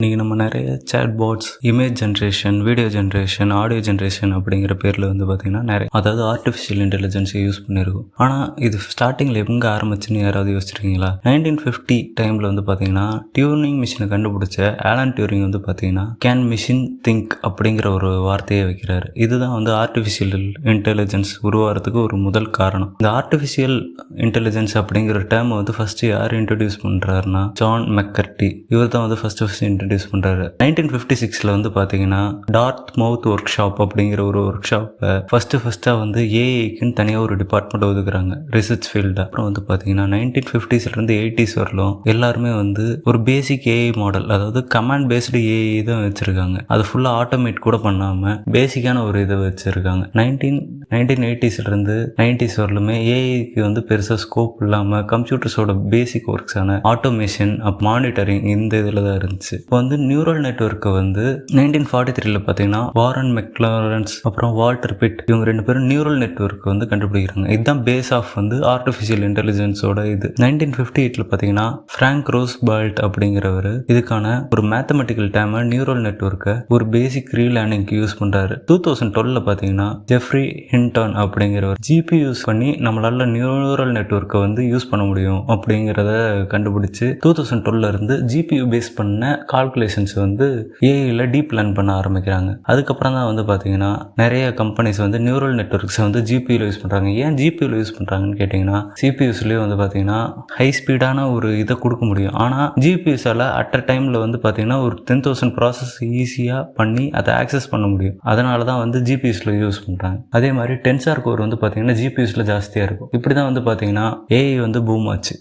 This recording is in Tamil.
இன்றைக்கி நம்ம நிறைய chatbots, image generation, video generation, audio generation அப்படிங்கிற பேரில் வந்து பார்த்திங்கன்னா நிறைய அதாவது ஆர்டிஃபிஷியல் இன்டெலிஜென்ஸை யூஸ் பண்ணியிருக்கோம். ஆனால் இது ஸ்டார்டிங்கில் எங்கே ஆரம்பிச்சுன்னு யாராவது யோசிச்சிருக்கீங்களா? 1950 டைமில் வந்து பார்த்திங்கன்னா டியூரிங் மிஷினை கண்டுபிடிச்ச ஆலன் டியூரிங் வந்து பார்த்திங்கன்னா கேன் மிஷின் திங்க் அப்படிங்கிற ஒரு வார்த்தையை வைக்கிறாரு. இதுதான் வந்து ஆர்டிஃபிஷியல் இன்டெலிஜென்ஸ் உருவாகிறதுக்கு ஒரு முதல் காரணம். இந்த ஆர்டிஃபிஷியல் இன்டெலிஜென்ஸ் அப்படிங்கிற டேர்மை வந்து ஃபஸ்ட்டு யார் இன்ட்ரடியூஸ் பண்ணுறாருன்னா ஜான் மெக்கர்டி. இவர் தான் வந்து ஃபஸ்ட்டு இன்ட்ரடியூஸ் பண்ணுறாரு. 1956 வந்து பார்த்தீங்கன்னா டார்த் மவுத் ஒர்க் ஷாப் அப்படிங்கிற ஒரு ஒர்க் ஷாப்பை ஃபஸ்ட்டாக வந்து ஏஐக்குன்னு தனியாக ஒரு டிபார்ட்மெண்ட் ஒதுக்குறாங்க ரிசர்ச் ஃபீல்டாக. அப்புறம் வந்து பார்த்தீங்கன்னா 1950s 80s வரலும் எல்லாருமே வந்து ஒரு பேசிக் ஏஐ மாடல், அதாவது கமாண்ட் பேஸ்டு ஏஐ தான் வச்சுருக்காங்க. அது ஃபுல்லாக ஆட்டோமேட் கூட பண்ணாமல் பேசிக்கான ஒரு இதை வச்சுருக்காங்க. 1980s 90s வரலுமே ஏஐக்கு வந்து பெருசாக ஸ்கோப் இல்லாமல் கம்ப்யூட்டர்ஸோட பேசிக் ஒர்க்ஸான ஆட்டோமேஷன் மானிட்டரிங் இந்த இதில் தான் இருந்துச்சு. இப்போ வந்து நியூரல் நெட்வொர்க்கை வந்து 1943 பார்த்தீங்கன்னா வாரன் மெக்லாரன்ஸ் அப்புறம் வால்டர் பிட் இவங்க 2 பேரும் நியூரல் நெட்வொர்க் வந்து கண்டுபிடிக்கிறாங்க. இதுதான் பேஸ் ஆஃப் வந்து ஆர்டிஃபிஷியல் இன்டெலிஜென்ஸோட இது. 1958 பார்த்தீங்கன்னா ஃப்ராங்க் ரோஸ் பால்ட் அப்படிங்கிறவர் இதுக்கான ஒரு மேத்தமெட்டிக்கல் டேமை நியூரல் நெட்வொர்க்கை ஒரு பேசிக் ரீலேர்னிங்க்கு யூஸ் பண்ணுறாரு. 2012 பார்த்தீங்கன்னா ஜெஃப்ரி ஹின்டன் அப்படிங்கிறவர் ஜிபி யூஸ் பண்ணி நம்மளால நியூரல் நெட்வொர்க்கை வந்து யூஸ் பண்ண முடியும் அப்படிங்கிறத கண்டுபிடிச்சு 2012 ஜிபியு பேஸ் பண்ண கால்குலேஷன்ஸ் வந்து ஏஐல டீப் லேர்ன் பண்ண ஆரம்பிக்கிறாங்க. அதுக்கப்புறம் தான் வந்து பார்த்தீங்கன்னா நிறைய கம்பெனிஸ் வந்து நியூரல் நெட்வொர்க்ஸை வந்து ஜிபியூவில் யூஸ் பண்ணுறாங்க. ஏன் ஜிபியூவில் யூஸ் பண்ணுறாங்கன்னு கேட்டிங்கன்னா சிபியூஸ்லேயே வந்து பார்த்தீங்கன்னா ஹை ஸ்பீடான ஒரு இதை கொடுக்க முடியும். ஆனால் ஜிபியூஸால் அட் அ டைமில் வந்து பார்த்தீங்கன்னா ஒரு 10,000 ப்ராசஸ் ஈஸியாக பண்ணி அதை ஆக்சஸ் பண்ண முடியும். அதனால தான் வந்து ஜிபியூஸில் யூஸ் பண்ணுறாங்க. அதே மாதிரி டென்சார் கோர் வந்து பார்த்தீங்கன்னா ஜிபியூஸில் ஜாஸ்தியாக இருக்கும். இப்படி தான் வந்து பார்த்தீங்கன்னா ஏஐ வந்து பூம் ஆச்சு.